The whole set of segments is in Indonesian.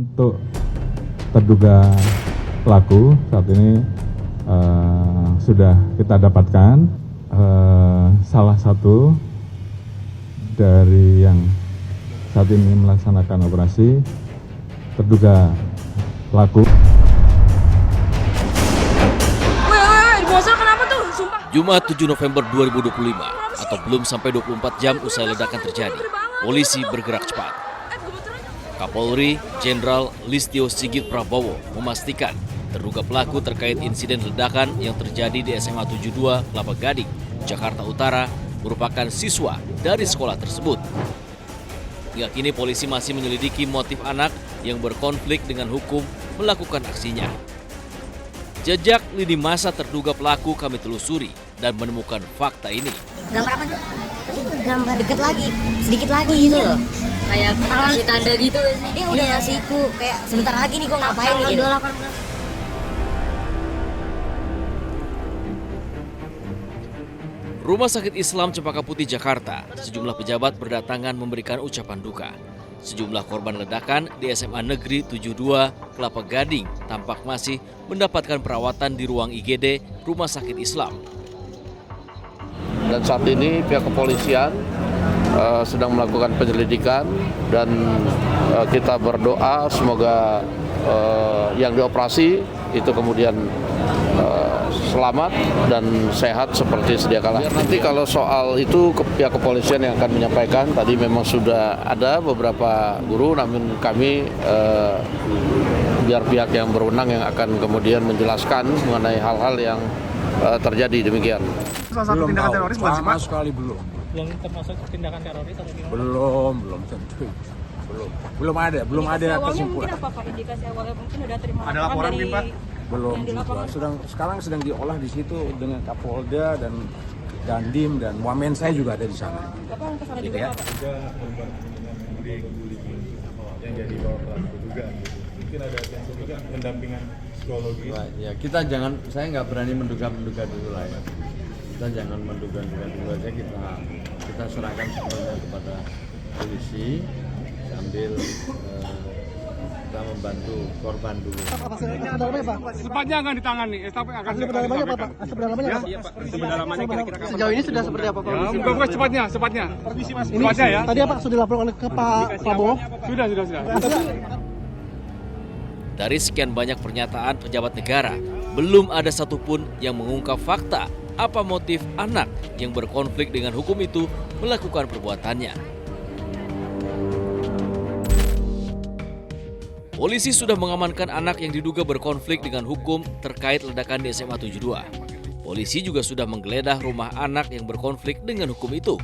Untuk terduga pelaku saat ini sudah kita dapatkan salah satu dari yang saat ini melaksanakan operasi terduga pelaku. Jumat 7 November 2025 atau belum sampai 24 jam usai ledakan terjadi, polisi bergerak cepat. Kapolri Jenderal Listio Sigit Prabowo memastikan terduga pelaku terkait insiden ledakan yang terjadi di SMA 72 Kelapa Gading, Jakarta Utara merupakan siswa dari sekolah tersebut. Hingga kini polisi masih menyelidiki motif anak yang berkonflik dengan hukum melakukan aksinya. Jejak lini masa terduga pelaku kami telusuri dan menemukan fakta ini. Gambar apa tuh? Gambar deket lagi, sedikit lagi gitu loh. Kayak kasih tanda gitu. Dia udah ngasihku kayak sebentar lagi nih gua ngapain nih gitu. Rumah Sakit Islam Cempaka Putih, Jakarta, sejumlah pejabat berdatangan memberikan ucapan duka. Sejumlah korban ledakan di SMA Negeri 72 Kelapa Gading tampak masih mendapatkan perawatan di ruang IGD Rumah Sakit Islam. Dan saat ini pihak kepolisian sedang melakukan penyelidikan dan kita berdoa semoga yang dioperasi itu kemudian selamat dan sehat seperti sedia kala. Nanti kalau soal itu pihak kepolisian yang akan menyampaikan. Tadi memang sudah ada beberapa guru, namun kami biar pihak yang berwenang yang akan kemudian menjelaskan mengenai hal-hal yang terjadi demikian. Salah satu tindakan teroris bukan sih, Pak? Sama sekali belum. Belum termasuk tindakan teroris atau gimana? Belum tentu. Belum ada kesimpulan. Mungkin apa Pak indikasi awalnya mungkin udah terima Ada laporan mungkin, Pak? Belum juga. Sekarang sedang diolah di situ dengan Kapolda dan Dandim dan Wamen saya juga ada di sana. Bapak yang kesana Gitu juga ya. Pak? Juga korban yang jadi bawa pelaku juga. Mungkin ada yang juga pendampingan psikologis. Ya kita jangan, saya nggak berani menduga dulu lah ya. Kita jangan menduga dulu aja, kita serahkan semuanya kepada polisi sambil kita membantu korban dulu. Secepatnya akan ditangani. Hasil Pendalamannya apa, Pak? Hasil pendalamannya apa? Pendalamannya kira-kira kapan? Sejauh ini sudah seperti apa, Pak? Pokoknya cepatnya. Ini ya. tadi apa sudah dilaporkan ke Pak Prabowo? Sudah. Dari sekian banyak pernyataan pejabat negara, belum ada satupun yang mengungkap fakta apa motif anak yang berkonflik dengan hukum itu melakukan perbuatannya. Polisi sudah mengamankan anak yang diduga berkonflik dengan hukum terkait ledakan di SMA 72. Polisi juga sudah menggeledah rumah anak yang berkonflik dengan hukum itu.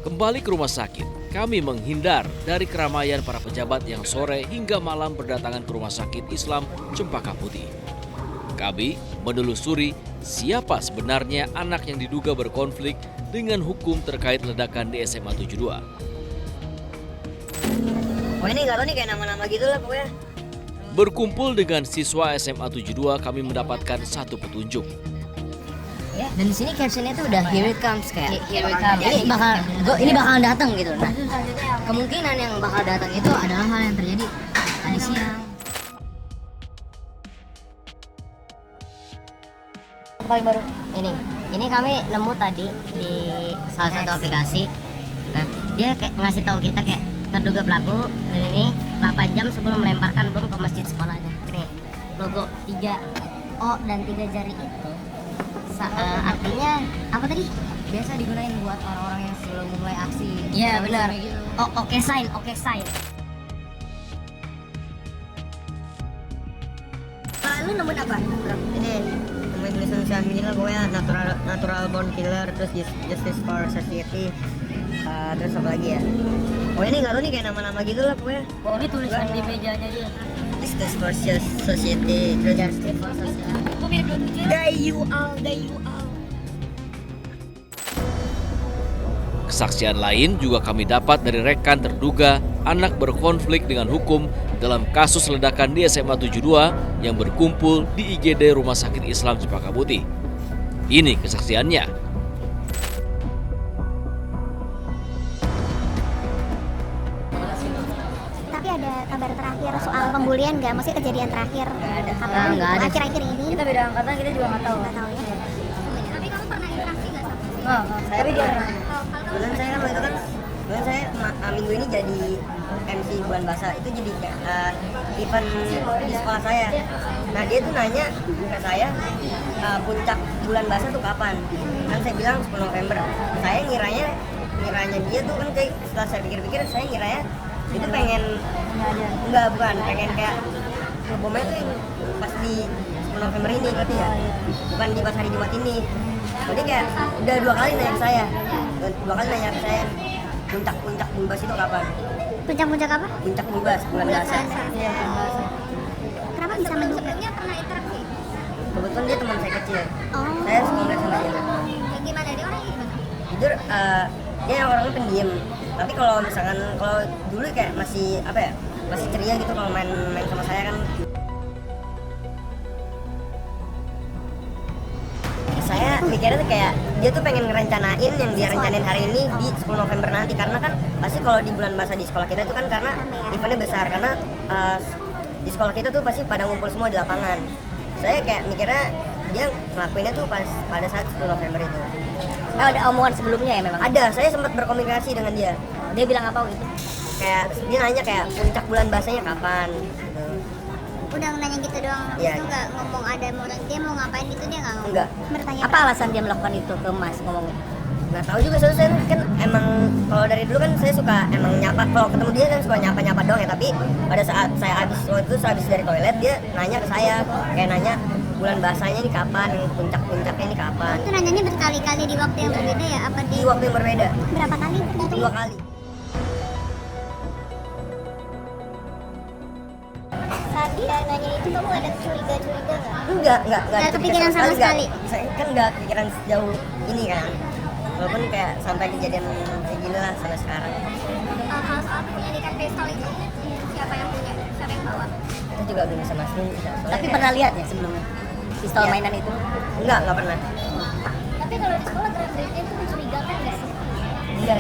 Kembali ke rumah sakit, kami menghindar dari keramaian para pejabat yang sore hingga malam berdatangan ke Rumah Sakit Islam Cempaka Putih. Kami menelusuri siapa sebenarnya anak yang diduga berkonflik dengan hukum terkait ledakan di SMA 72. Oh ini nggak tahu nih kayak nama-nama gitu lah pokoknya. Berkumpul dengan siswa SMA 72, kami mendapatkan satu petunjuk. Ya, dan di sini captionnya tuh udah here it comes kayak here it comes. Ini bakal datang gitu. Nah, kemungkinan yang bakal datang itu adalah hal yang terjadi tadi siang. Paling baru ini kami nemu tadi di salah satu aplikasi. Nah, dia kayak ngasih tahu kita kayak terduga pelaku ini 8 jam sebelum melemparkan bom ke masjid sekolahnya. Nih, logo 3 O dan 3 jari itu artinya apa tadi? Biasa digunain buat orang-orang yang sebelum memulai aksi. Iya benar. Gitu. Oke sign. Lu nemuin apa? Ini nemuin tulisan ini lah pokoknya natural born killer, terus justice for society, terus apa lagi ya? Oh ini nggak tahu nih kayak nama-nama gitu lah pokoknya. Oh ini tulisan di mejanya dia. Justice for society, terus justice for society. Day you all. Kesaksian lain juga kami dapat dari rekan terduga anak berkonflik dengan hukum dalam kasus ledakan di SMA 72 yang berkumpul di IGD Rumah Sakit Islam Cempaka Putih. Ini kesaksiannya. ada kabar terakhir soal pembulian nggak? Maksudnya kejadian terakhir Nggak ada. akhir-akhir ini? Kita beda angkatan, kita juga nggak tahu. Nggak tahu ya. Tapi kamu pernah interaksi nggak sama dia? Oh, saya tapi dia pernah. Kebetulan saya kan waktu itu kan minggu ini jadi MC bulan bahasa itu jadi event di sekolah saya. Nah dia tuh nanya ke saya puncak bulan bahasa tuh kapan? Kan saya bilang 10 November. Saya ngiranya dia tuh kan kayak setelah saya pikir-pikir saya ngiranya itu pengen bukan pengen kayak bomnya tuh yang pas di 10 November ini berarti ya, bukan di pas hari Jumat ini. Jadi kayak udah 2 kali nanya ke saya, puncak bulbas itu kapan? Puncak apa? Puncak bulbas bulan bahasa. Kenapa bisa sebelumnya pernah interaksi? Kebetulan dia teman saya kecil. Oh. Saya sekolah sama dia. Gimana dia orangnya gimana? Jujur dia orangnya pendiam. Tapi kalau misalkan kalau dulu kayak masih masih ceria gitu kalau main sama saya kan. Saya mikirnya tuh kayak dia tuh pengen ngerencanain yang dia rencanain hari ini di 10 November nanti, karena kan pasti kalau di bulan bahasa di sekolah kita itu kan karena eventnya besar, karena di sekolah kita tuh pasti pada ngumpul semua di lapangan. Saya kayak mikirnya dia ngelakuinnya tuh pada saat 10 November itu. Ada omongan sebelumnya ya memang? Ada, saya sempat berkomunikasi dengan dia. Dia bilang apa gitu? Kayak dia nanya kayak puncak bulan bahasanya kapan gitu. Udah nanya gitu doang, Iya. itu nggak ngomong ada dia mau ngapain gitu, dia nggak ngomong. Enggak. Bertanya Apa alasan dia melakukan itu ke Mas ngomongnya? Nggak tahu juga, soalnya saya kan emang kalau dari dulu kan saya suka emang nyapa, kalau ketemu dia kan suka nyapa doang ya, tapi pada saat saya habis dari toilet dia nanya ke saya kayak nanya bulan bahasanya ini kapan, puncaknya ini kapan. Itu nanyanya berkali-kali di waktu yang berbeda ya? Apa Di waktu yang berbeda. berapa kali? 2 kali. Saat dia nanya itu kamu ada curiga-curiga nggak? Enggak Nggak kepikiran sama sekali? Saya kan enggak kepikiran sejauh ini kan. Walaupun kayak sampai kejadian kayak gini lah sampai sekarang. Hal soal penyelidikan pistol itu siapa yang punya? Siapa yang bawa? Itu juga belum bisa masuk. Tapi pernah lihat ya sebelumnya? Pistol mainan itu? Enggak pernah. Tapi kalau di sekolah gerak-geriknya itu mencurigakan nggak sih? Enggak.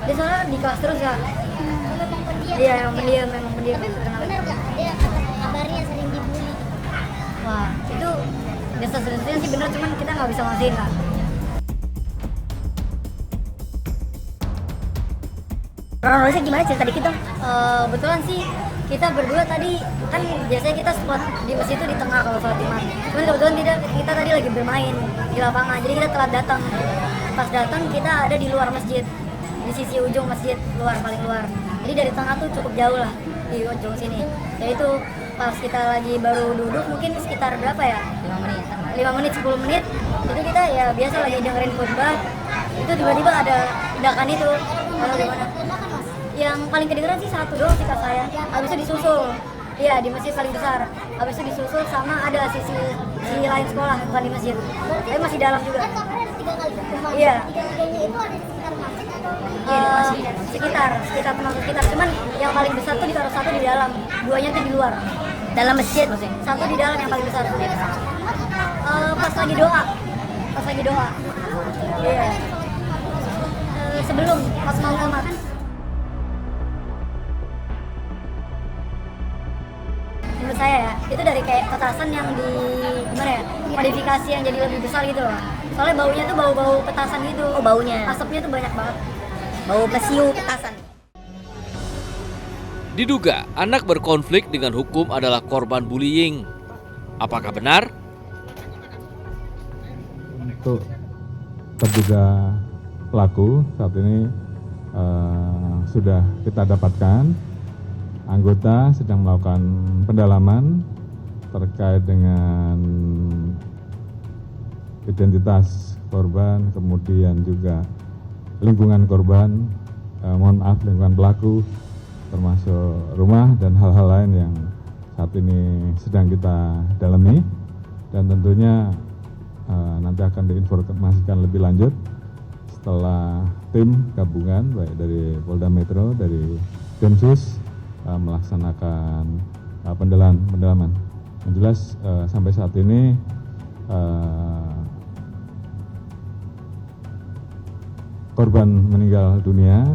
Dia soalnya di kelas terus ya? Memang pendiam. Iya, memang pendiam. Tapi benar nggak dia kabarnya sering dibully? Wah, itu desas-desusnya sih bener, cuman kita nggak bisa mastiin lah. Kronologisnya gimana, cerita dikit dong? Kebetulan sih kita berdua tadi kan biasanya kita spot di masjid itu di tengah kalau sholat Jumat. Cuman kebetulan kita tadi lagi bermain di lapangan, jadi kita telat datang. Pas datang kita ada di luar masjid, di sisi ujung masjid paling luar. Jadi dari tengah tuh cukup jauh lah di ujung sini. Jadi itu pas kita lagi baru duduk mungkin sekitar berapa ya? 5 menit 10 menit. Itu kita ya biasa lagi dengerin khutbah. Itu tiba-tiba ada ledakan itu. Gimana? Yang paling kedengeran sih satu doang sih kak saya. Habis itu disusul. Iya, di masjid paling besar. Habis itu disusul sama ada sisi lain sekolah, bukan di masjid. Tapi masih dalam juga. Iya. Itu ada di sekitar masjid atau? Sekitar termasuk sekitar. Cuman yang paling besar tuh ditaruh satu di dalam, 2-nya tuh di luar. Dalam masjid maksudnya. Satu di dalam yang paling besar. Pas lagi doa. Iya. Sebelum pas mau makan. Menurut saya ya, itu dari kayak petasan yang modifikasi yang jadi lebih besar gitu loh. Soalnya baunya tuh bau petasan gitu. Oh, baunya. Asapnya tuh banyak banget. Bau pesiu petasan. Diduga anak berkonflik dengan hukum adalah korban bullying. Apakah benar? Untuk terduga pelaku saat ini sudah kita dapatkan. Anggota sedang melakukan pendalaman terkait dengan identitas korban, kemudian juga lingkungan korban, lingkungan pelaku, termasuk rumah dan hal-hal lain yang saat ini sedang kita dalami, dan tentunya nanti akan diinformasikan lebih lanjut setelah tim gabungan baik dari Polda Metro, dari Densus melaksanakan pendalaman. Yang jelas sampai saat ini korban meninggal dunia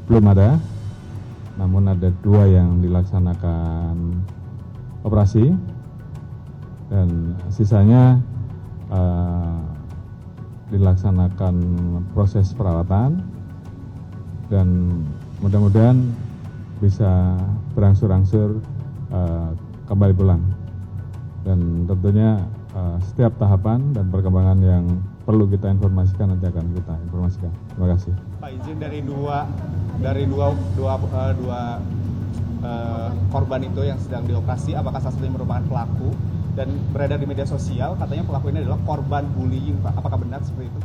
belum ada, namun ada 2 yang dilaksanakan operasi dan sisanya dilaksanakan proses perawatan dan mudah-mudahan bisa berangsur-angsur kembali pulang. Dan tentunya setiap tahapan dan perkembangan yang perlu kita informasikan nanti akan kita informasikan. Terima kasih. Pak, izin dari dua korban itu yang sedang dioperasi, apakah salah satunya merupakan pelaku dan beredar di media sosial katanya pelaku ini adalah korban bullying, Pak? Apakah benar seperti itu?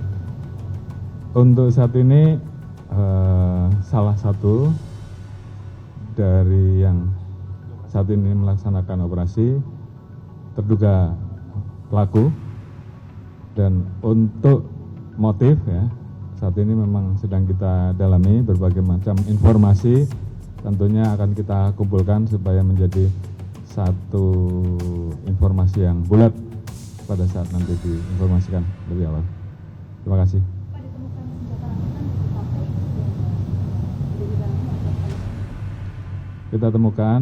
Untuk saat ini salah satu dari yang saat ini melaksanakan operasi terduga pelaku, dan untuk motif ya saat ini memang sedang kita dalami berbagai macam informasi, tentunya akan kita kumpulkan supaya menjadi satu informasi yang bulat pada saat nanti diinformasikan lebih awal. Terima kasih. Kita temukan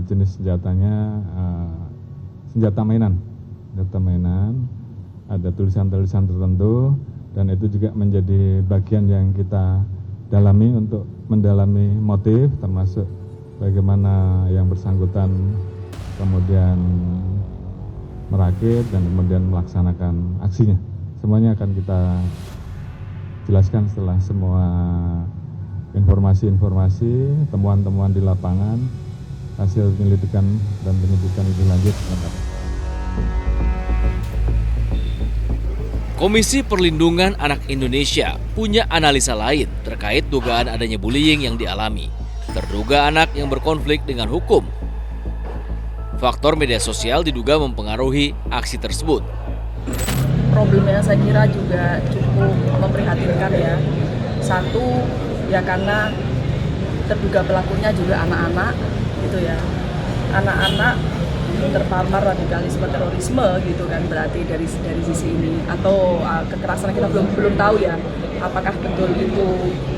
jenis senjatanya senjata mainan, ada tulisan-tulisan tertentu, dan itu juga menjadi bagian yang kita dalami untuk mendalami motif, termasuk bagaimana yang bersangkutan kemudian merakit dan kemudian melaksanakan aksinya. Semuanya akan kita jelaskan setelah semua informasi-informasi, temuan-temuan di lapangan, hasil penyelidikan dan penyidikan itu lanjut. Komisi Perlindungan Anak Indonesia punya analisa lain terkait dugaan adanya bullying yang dialami terduga anak yang berkonflik dengan hukum. Faktor media sosial diduga mempengaruhi aksi tersebut. Problemnya saya kira juga cukup memprihatinkan ya. Satu, ya karena terduga pelakunya juga anak-anak gitu ya. Anak-anak terpapar radikalisme terorisme gitu kan, berarti dari sisi ini, atau kekerasan kita belum tahu ya apakah betul itu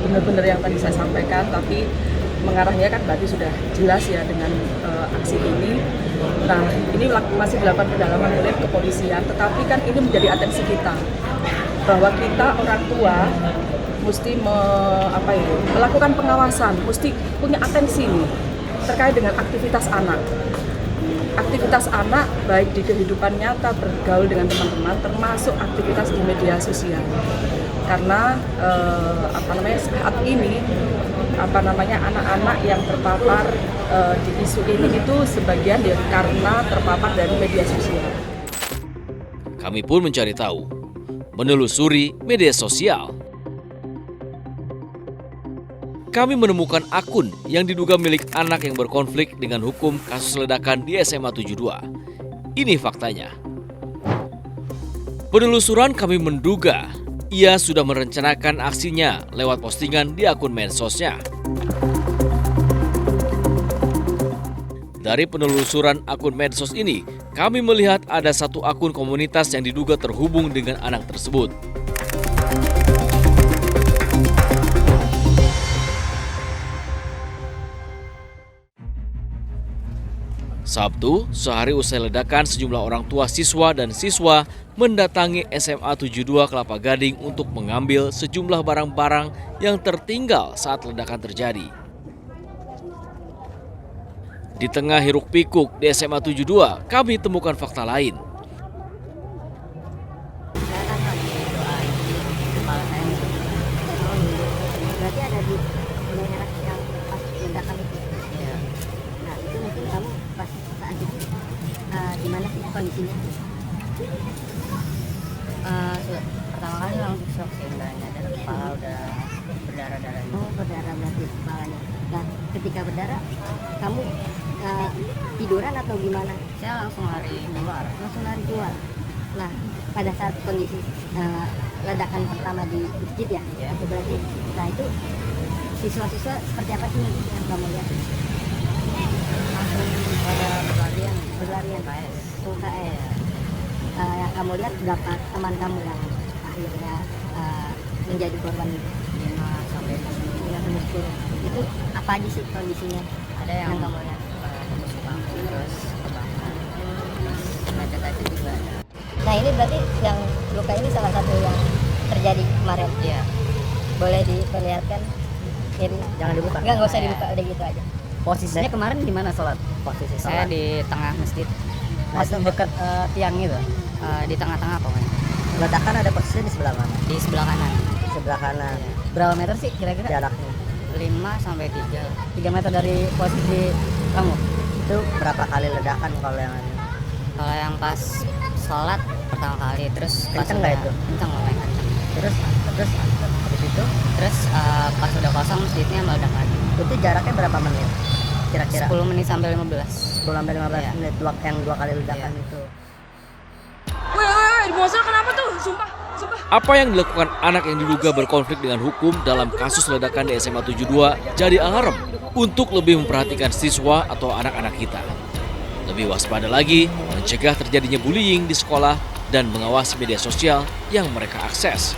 benar-benar yang tadi saya sampaikan, tapi mengarahnya kan berarti sudah jelas ya dengan aksi ini. Nah, ini masih dilakukan pendalaman oleh kepolisian, tetapi kan ini menjadi atensi kita bahwa kita orang tua mesti melakukan pengawasan, mesti punya atensi nih terkait dengan aktivitas anak. Aktivitas anak baik di kehidupan nyata, bergaul dengan teman-teman, termasuk aktivitas di media sosial. Karena saat ini anak-anak yang terpapar di isu ini itu sebagian karena terpapar dari media sosial. Kami pun mencari tahu, menelusuri media sosial. Kami menemukan akun yang diduga milik anak yang berkonflik dengan hukum kasus ledakan di SMA 72. Ini faktanya. Penelusuran kami menduga ia sudah merencanakan aksinya lewat postingan di akun medsosnya. Dari penelusuran akun medsos ini, kami melihat ada satu akun komunitas yang diduga terhubung dengan anak tersebut. Sabtu, sehari usai ledakan, sejumlah orang tua siswa dan siswa mendatangi SMA 72 Kelapa Gading untuk mengambil sejumlah barang-barang yang tertinggal saat ledakan terjadi. Di tengah hiruk-pikuk di SMA 72, kami temukan fakta lain. Berarti ada di daerah yang pas ledakan itu. Nah, itu mungkin kamu pas saat itu gimana sih kondisinya? Pertama kali langsung shock sih, udah nyadar kepala udah berdarah-darah. Oh, berdarah berarti kepalanya. Nah, ketika berdarah, kamu tiduran atau gimana? Saya langsung lari keluar. Langsung lari keluar. Nah, pada saat kondisi ledakan pertama di masjid ya? Ya. Itu berarti, nah itu siswa-siswa seperti apa sih yang kamu lihat? Langsung pada berlarian. UKS. Yang kamu lihat berapa teman kamu yang akhirnya menjadi korban 5 sampai 10. Itu apa Apa aja sih kondisinya? Ada yang kamu lihat? terus macet-macet juga ada. Nah ini berarti yang luka ini salah satu yang terjadi kemarin. Iya. Boleh diperlihatkan? Ini Jangan dibuka. nggak usah dibuka, udah gitu aja. Posisinya kemarin di mana sholat? Posisi Saya sholat. di tengah masjid. Masih dekat tiang itu. Di tengah-tengah pokoknya. Ledakan ada posisinya di sebelah mana? Di sebelah kanan. Sebelah kanan. Berapa meter sih kira-kira? Jaraknya 5 sampai 3. 3 meter dari posisi kamu. Itu berapa kali ledakan kalau yang ini? Kalau yang pas sholat pertama kali, terus pas Kenceng nggak itu? Kenceng, lumayan kenceng. Terus habis itu Terus pas udah kosong masjidnya meledak lagi. itu jaraknya berapa menit? Kira-kira 10 menit sampai 15. 10 sampai 15 Iya. menit yang 2 kali ledakan itu. Woi, di Mosel kenapa tuh? Sumpah. Apa yang dilakukan anak yang diduga berkonflik dengan hukum dalam kasus ledakan di SMA 72 jadi alarm untuk lebih memperhatikan siswa atau anak-anak kita. Lebih waspada lagi, mencegah terjadinya bullying di sekolah dan mengawasi media sosial yang mereka akses.